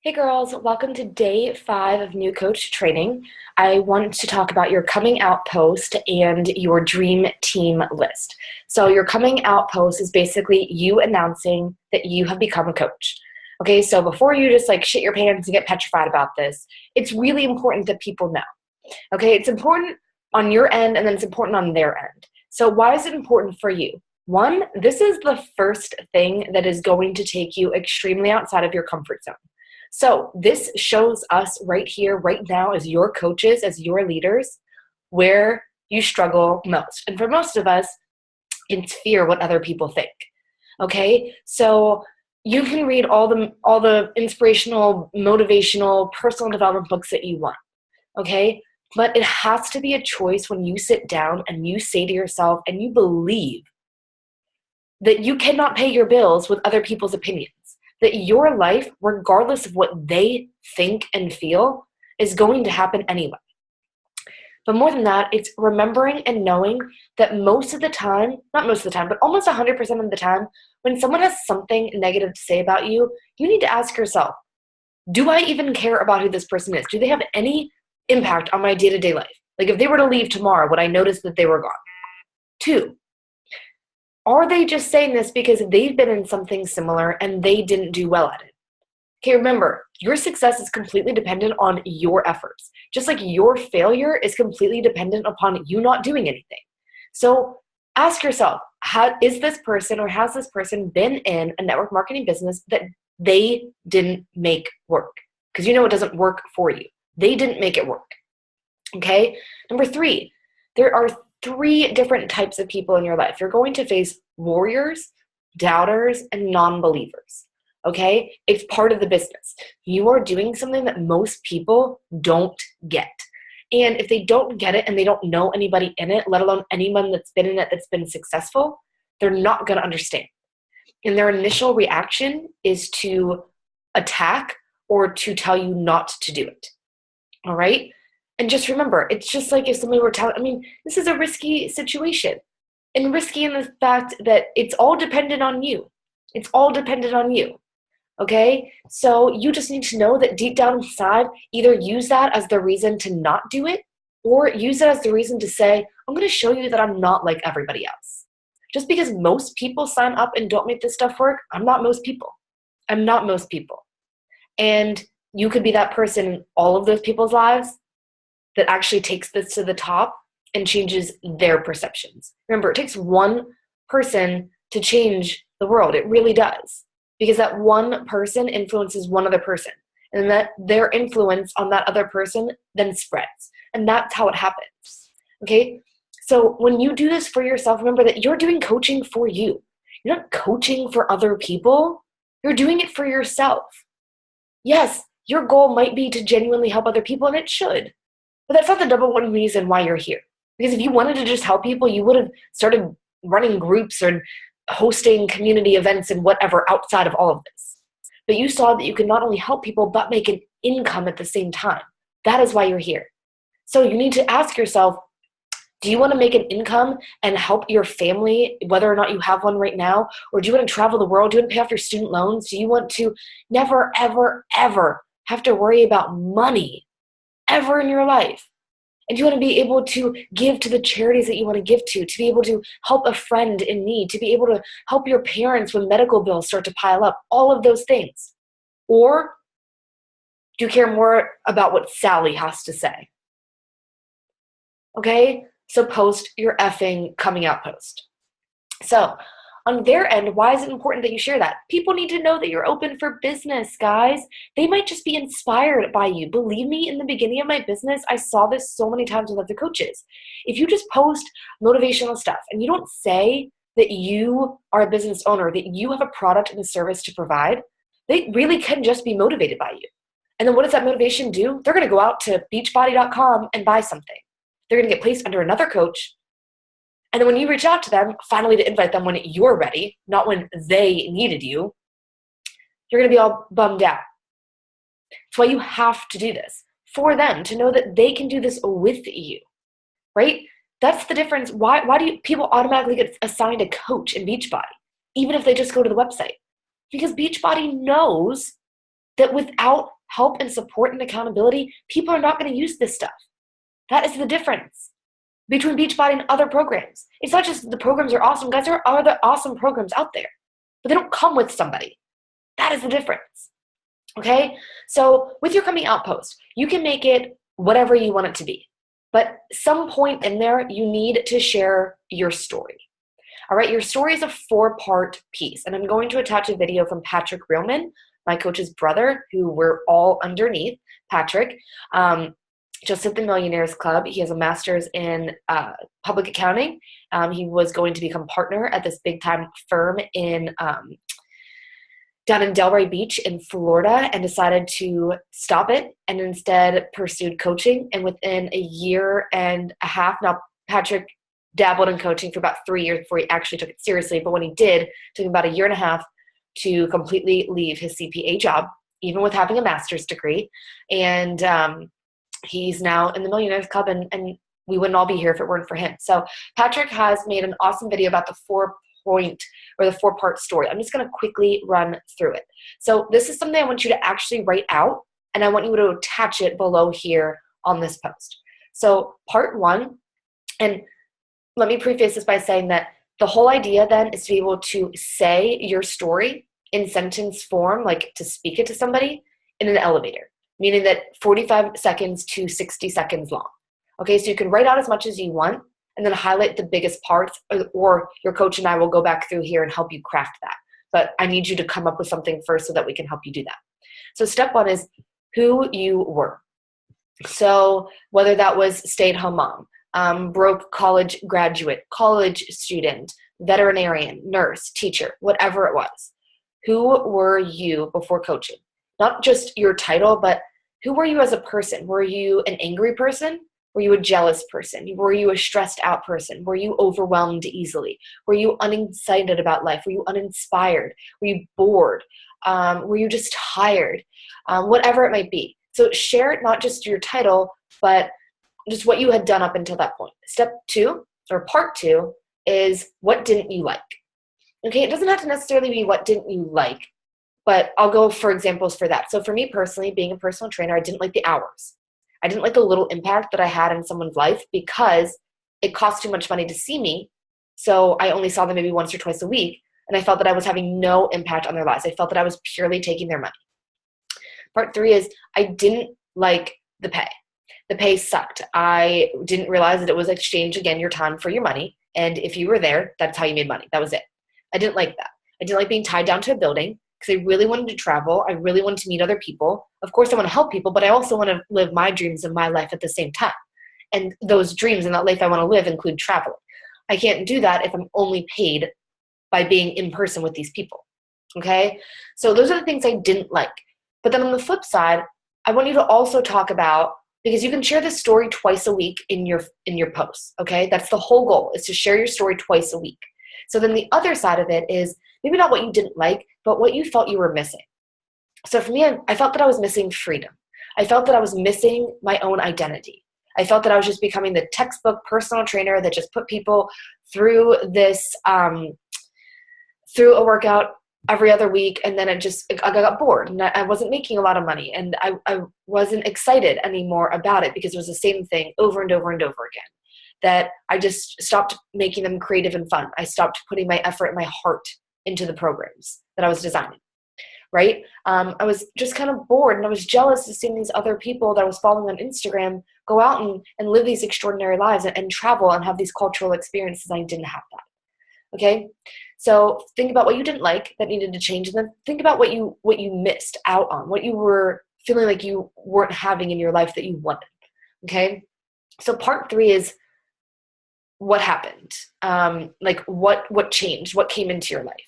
Hey girls, welcome to day 5 of New Coach Training. I want to talk about your coming out post and your dream team list. So your coming out post is basically you announcing that you have become a coach. Okay, so before you just shit your pants and get petrified about this, it's really important that people know. Okay, it's important on your end and then it's important on their end. So why is it important for you? One, this is the first thing that is going to take you extremely outside of your comfort zone. So this shows us right here, right now, as your coaches, as your leaders, where you struggle most. And for most of us, it's fear what other people think. Okay? So you can read all the inspirational, motivational, personal development books that you want. Okay? But it has to be a choice when you sit down and you say to yourself and you believe that you cannot pay your bills with other people's opinions. That your life, regardless of what they think and feel, is going to happen anyway. But more than that, it's remembering and knowing that most of the time, not most of the time, but almost 100% of the time, when someone has something negative to say about you, you need to ask yourself, do I even care about who this person is? Do they have any impact on my day-to-day life? Like if they were to leave tomorrow, would I notice that they were gone? 2, are they just saying this because they've been in something similar and they didn't do well at it? Okay, remember, your success is completely dependent on your efforts. Just like your failure is completely dependent upon you not doing anything. So ask yourself, is this person or has this person been in a network marketing business that they didn't make work? Because you know it doesn't work for you. They didn't make it work. Okay? Number 3, there are 3 different types of people in your life. You're going to face warriors, doubters, and non-believers. Okay? It's part of the business. You are doing something that most people don't get. And if they don't get it and they don't know anybody in it, let alone anyone that's been in it that's been successful, they're not going to understand. And their initial reaction is to attack or to tell you not to do it. All right? And just remember, it's just like if somebody were telling, this is a risky situation. And risky in the fact that it's all dependent on you. It's all dependent on you. Okay? So you just need to know that deep down inside, either use that as the reason to not do it, or use it as the reason to say, I'm going to show you that I'm not like everybody else. Just because most people sign up and don't make this stuff work, I'm not most people. I'm not most people. And you could be that person in all of those people's lives that actually takes this to the top and changes their perceptions. Remember, it takes one person to change the world. It really does. Because that one person influences one other person. And that their influence on that other person then spreads. And that's how it happens. Okay? So when you do this for yourself, remember that you're doing coaching for you. You're not coaching for other people. You're doing it for yourself. Yes, your goal might be to genuinely help other people, and it should. But that's not the number one reason why you're here. Because if you wanted to just help people, you would have started running groups or hosting community events and whatever outside of all of this. But you saw that you could not only help people, but make an income at the same time. That is why you're here. So you need to ask yourself, do you want to make an income and help your family, whether or not you have one right now? Or do you want to travel the world? Do you want to pay off your student loans? Do you want to never, ever, ever have to worry about money ever in your life? And you want to be able to give to the charities that you want to give to be able to help a friend in need, to be able to help your parents when medical bills start to pile up, all of those things. Or do you care more about what Sally has to say? Okay? So post your effing coming out post. So on their end, why is it important that you share that? People need to know that you're open for business, guys. They might just be inspired by you. Believe me, in the beginning of my business, I saw this so many times with other coaches. If you just post motivational stuff and you don't say that you are a business owner, that you have a product and a service to provide, they really can just be motivated by you. And then what does that motivation do? They're going to go out to beachbody.com and buy something. They're going to get placed under another coach. And then when you reach out to them, finally to invite them when you're ready, not when they needed you, you're going to be all bummed out. That's why you have to do this for them, to know that they can do this with you, right? That's the difference. Why do people automatically get assigned a coach in Beachbody, even if they just go to the website? Because Beachbody knows that without help and support and accountability, people are not going to use this stuff. That is the difference between Beachbody and other programs. It's not just the programs are awesome. Guys, there are other awesome programs out there, but they don't come with somebody. That is the difference. Okay? So with your coming out post, you can make it whatever you want it to be. But some point in there, you need to share your story. All right, your story is a 4-part piece. And I'm going to attach a video from Patrick Reelman, my coach's brother, who we're all underneath. Patrick, just at the Millionaires Club. He has a master's in public accounting. He was going to become partner at this big time firm in down in Delray Beach in Florida, and decided to stop it and instead pursued coaching. And within a year and a half, now Patrick dabbled in coaching for about 3 years before he actually took it seriously. But when he did, it took him about a year and a half to completely leave his CPA job, even with having a master's degree. And he's now in the Millionaires Club, and we wouldn't all be here if it weren't for him. So Patrick has made an awesome video about the 4-part story. I'm just going to quickly run through it. So this is something I want you to actually write out, and I want you to attach it below here on this post. So part 1, and let me preface this by saying that the whole idea then is to be able to say your story in sentence form, like to speak it to somebody in an elevator, meaning that 45 seconds to 60 seconds long. Okay, so you can write out as much as you want and then highlight the biggest parts, or your coach and I will go back through here and help you craft that. But I need you to come up with something first so that we can help you do that. So step 1 is who you were. So whether that was stay-at-home mom, broke college graduate, college student, veterinarian, nurse, teacher, whatever it was. Who were you before coaching? Not just your title, but who were you as a person? Were you an angry person? Were you a jealous person? Were you a stressed out person? Were you overwhelmed easily? Were you unexcited about life? Were you uninspired? Were you bored? Were you just tired? Whatever it might be. So share not just your title, but just what you had done up until that point. Step 2, or part 2, is what didn't you like? Okay, it doesn't have to necessarily be what didn't you like, but I'll go for examples for that. So for me personally, being a personal trainer, I didn't like the hours. I didn't like the little impact that I had in someone's life because it cost too much money to see me. So I only saw them maybe once or twice a week, and I felt that I was having no impact on their lives. I felt that I was purely taking their money. Part 3 is I didn't like the pay. The pay sucked. I didn't realize that it was exchange, again, your time for your money. And if you were there, that's how you made money. That was it. I didn't like that. I didn't like being tied down to a building because I really wanted to travel. I really wanted to meet other people. Of course, I want to help people, but I also want to live my dreams and my life at the same time. And those dreams and that life I want to live include traveling. I can't do that if I'm only paid by being in person with these people. Okay? So those are the things I didn't like. But then on the flip side, I want you to also talk about, because you can share this story twice a week in your posts, okay? That's the whole goal, is to share your story twice a week. So then the other side of it is maybe not what you didn't like, but what you felt you were missing. So for me, I felt that I was missing freedom. I felt that I was missing my own identity. I felt that I was just becoming the textbook personal trainer that just put people through this, through a workout every other week, and then I got bored, and I wasn't making a lot of money, and I wasn't excited anymore about it because it was the same thing over and over and over again, that I just stopped making them creative and fun. I stopped putting my effort and my heart into the programs that I was designing, right? I was just kind of bored, and I was jealous of seeing these other people that I was following on Instagram go out and live these extraordinary lives and travel and have these cultural experiences. I didn't have that, okay? So think about what you didn't like that needed to change, and then think about what you missed out on, what you were feeling like you weren't having in your life that you wanted, okay? So part 3 is what happened, like what changed, what came into your life,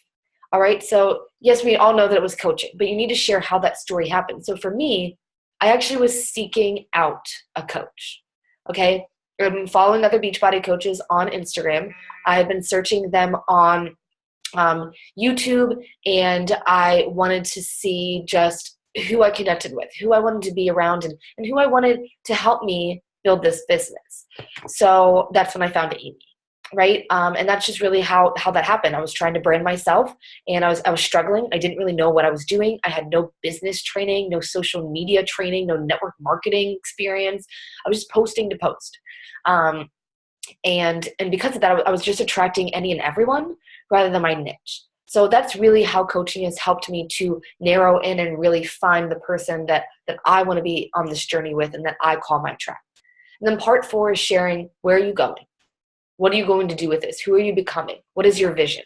all right? So yes, we all know that it was coaching, but you need to share how that story happened. So for me, I actually was seeking out a coach, okay? I've been following other Beachbody coaches on Instagram. I've been searching them on YouTube, and I wanted to see just who I connected with, who I wanted to be around, and who I wanted to help me build this business. So that's when I found Amy. right? And that's just really how that happened. I was trying to brand myself, and I was struggling. I didn't really know what I was doing. I had no business training, no social media training, no network marketing experience. I was just posting to post. And because of that, I was just attracting any and everyone rather than my niche. So that's really how coaching has helped me to narrow in and really find the person that I want to be on this journey with and that I call my tribe. And then part 4 is sharing, where are you going? What are you going to do with this? Who are you becoming? What is your vision?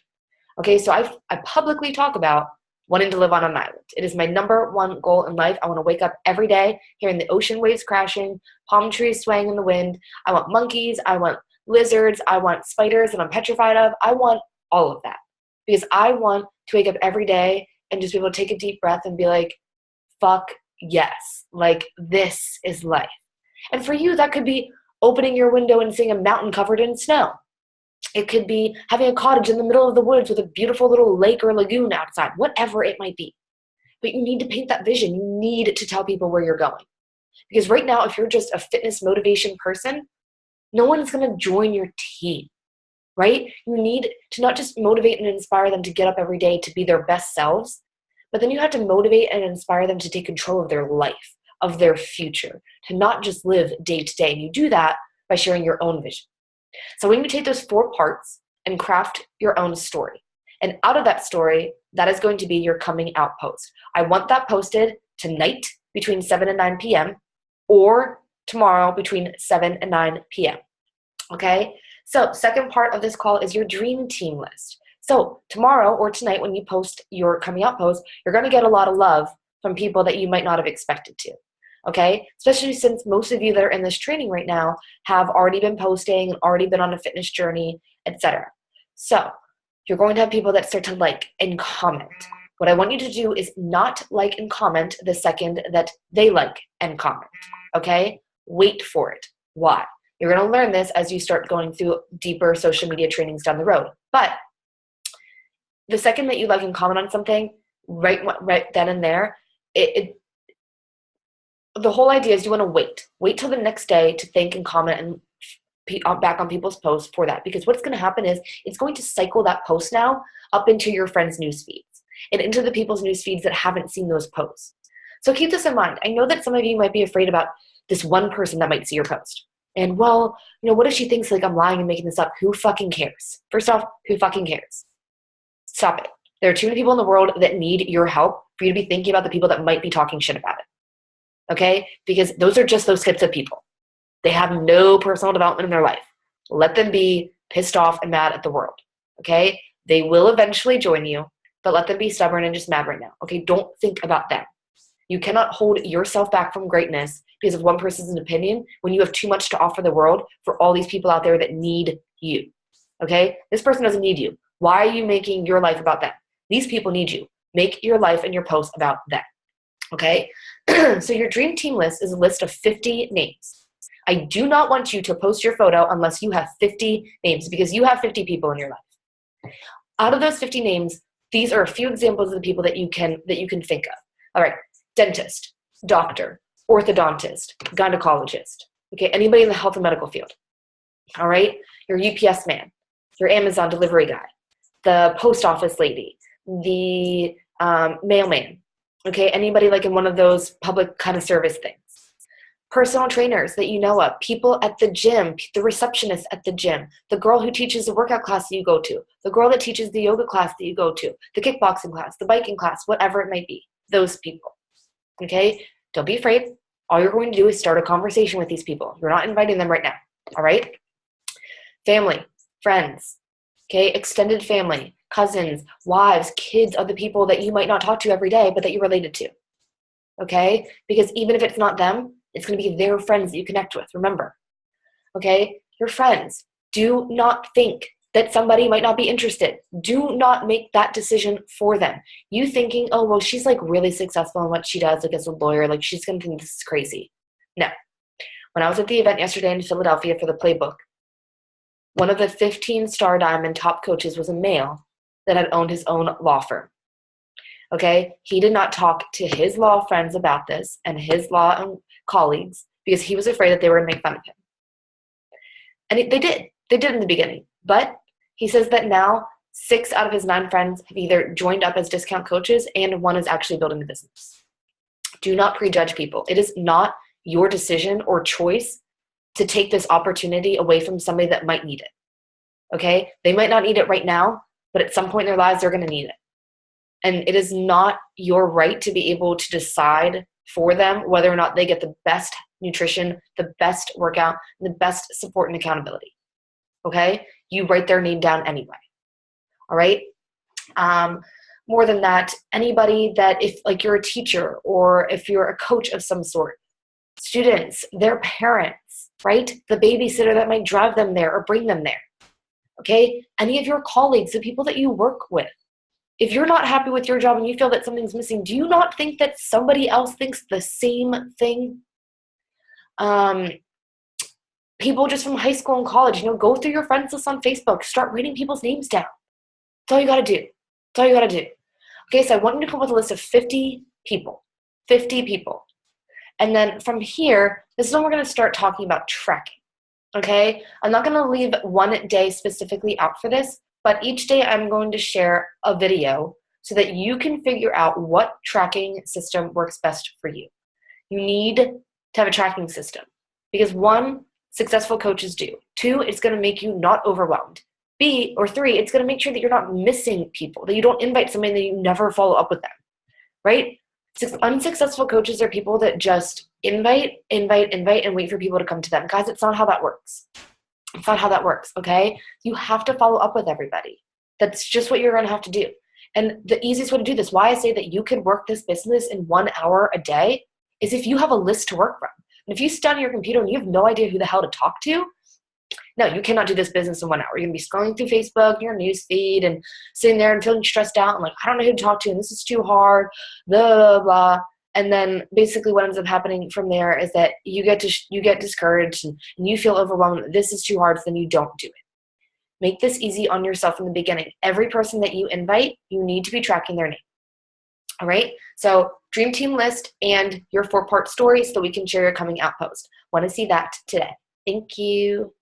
Okay, so I publicly talk about wanting to live on an island. It is my number 1 goal in life. I want to wake up every day hearing the ocean waves crashing, palm trees swaying in the wind. I want monkeys. I want lizards. I want spiders that I'm petrified of. I want all of that because I want to wake up every day and just be able to take a deep breath and be like, fuck yes, like this is life. And for you, that could be opening your window and seeing a mountain covered in snow. It could be having a cottage in the middle of the woods with a beautiful little lake or lagoon outside, whatever it might be. But you need to paint that vision. You need to tell people where you're going. Because right now, if you're just a fitness motivation person, no one's going to join your team, right? You need to not just motivate and inspire them to get up every day to be their best selves, but then you have to motivate and inspire them to take control of their life, of their future, to not just live day to day. And you do that by sharing your own vision. So when you take those 4 parts and craft your own story, and out of that story, that is going to be your coming out post. I want that posted tonight between 7 and 9 p.m. or tomorrow between 7 and 9 p.m. Okay? So second part of this call is your dream team list. So tomorrow or tonight when you post your coming out post, you're going to get a lot of love from people that you might not have expected to. Okay, especially since most of you that are in this training right now have already been posting, already been on a fitness journey, etc. So you're going to have people that start to like and comment. What I want you to do is not like and comment the second that they like and comment. Okay, wait for it. Why? You're going to learn this as you start going through deeper social media trainings down the road. But the second that you like and comment on something, right then and there, the whole idea is you want to wait till the next day to think and comment and back on people's posts for that. Because what's going to happen is it's going to cycle that post now up into your friends' news feeds and into the people's news feeds that haven't seen those posts. So keep this in mind. I know that some of you might be afraid about this one person that might see your post. And well, what if she thinks like I'm lying and making this up? Who fucking cares? First off, who fucking cares? Stop it. There are too many people in the world that need your help for you to be thinking about the people that might be talking shit about it. Okay? Because those are just those types of people. They have no personal development in their life. Let them be pissed off and mad at the world. Okay? They will eventually join you, but let them be stubborn and just mad right now. Okay? Don't think about them. You cannot hold yourself back from greatness because of one person's opinion when you have too much to offer the world for all these people out there that need you. Okay? This person doesn't need you. Why are you making your life about them? These people need you. Make your life and your posts about them. Okay? So your dream team list is a list of 50 names. I do not want you to post your photo unless you have 50 names because you have 50 people in your life. Out of those 50 names, these are a few examples of the people that you can think of. All right, dentist, doctor, orthodontist, gynecologist. Okay, anybody in the health and medical field. All right, your UPS man, your Amazon delivery guy, the post office lady, the mailman. Okay, anybody like in one of those public kind of service things. Personal trainers that you know of, people at the gym, the receptionist at the gym, the girl who teaches the workout class that you go to, the girl that teaches the yoga class that you go to, the kickboxing class, the biking class, whatever it might be, those people. Okay, don't be afraid. All you're going to do is start a conversation with these people. You're not inviting them right now, all right? Family, friends, okay, extended family, cousins, wives, kids of the people that you might not talk to every day, but that you're related to, okay? Because even if it's not them, it's going to be their friends that you connect with, remember, okay? Your friends, do not think that somebody might not be interested. Do not make that decision for them. You thinking, oh, well, she's like really successful in what she does, like as a lawyer, like she's going to think this is crazy. No. When I was at the event yesterday in Philadelphia for the playbook, one of the 15 Star Diamond top coaches was a male that had owned his own law firm. Okay? He did not talk to his law friends about this and his law colleagues because he was afraid that they were going to make fun of him. And they did. They did in the beginning. But he says that now 6 out of his 9 friends have either joined up as discount coaches and 1 is actually building the business. Do not prejudge people. It is not your decision or choice to take this opportunity away from somebody that might need it. Okay? They might not need it right now, but at some point in their lives, they're going to need it. And it is not your right to be able to decide for them whether or not they get the best nutrition, the best workout, and the best support and accountability. Okay? You write their name down anyway. All right? More than that, anybody that if like you're a teacher or if you're a coach of some sort, students, their parents, right? The babysitter that might drive them there or bring them there. Okay? Any of your colleagues, the people that you work with. If you're not happy with your job and you feel that something's missing, do you not think that somebody else thinks the same thing? People just from high school and college, go through your friends list on Facebook. Start writing people's names down. That's all you got to do. That's all you got to do. Okay, so I want you to come up with a list of 50 people. 50 people. And then from here, this is when we're going to start talking about tracking. Okay? I'm not going to leave one day specifically out for this, but each day I'm going to share a video so that you can figure out what tracking system works best for you. You need to have a tracking system because 1, successful coaches do. 2, it's going to make you not overwhelmed. 3, it's going to make sure that you're not missing people, that you don't invite somebody and that you never follow up with them, right? Unsuccessful coaches are people that just invite, and wait for people to come to them. Guys, it's not how that works. It's not how that works, okay? You have to follow up with everybody. That's just what you're going to have to do. And the easiest way to do this, why I say that you could work this business in 1 hour a day, is if you have a list to work from. And if you sit down at your computer and you have no idea who the hell to talk to, no, you cannot do this business in 1 hour. You're going to be scrolling through Facebook, your news feed, and sitting there and feeling stressed out and like, I don't know who to talk to, and this is too hard, blah, blah, blah. And then basically what ends up happening from there is that you get discouraged and you feel overwhelmed. This is too hard, so then you don't do it. Make this easy on yourself in the beginning. Every person that you invite, you need to be tracking their name. All right? So dream team list and your 4-part story so that we can share your coming out post. Want to see that today. Thank you.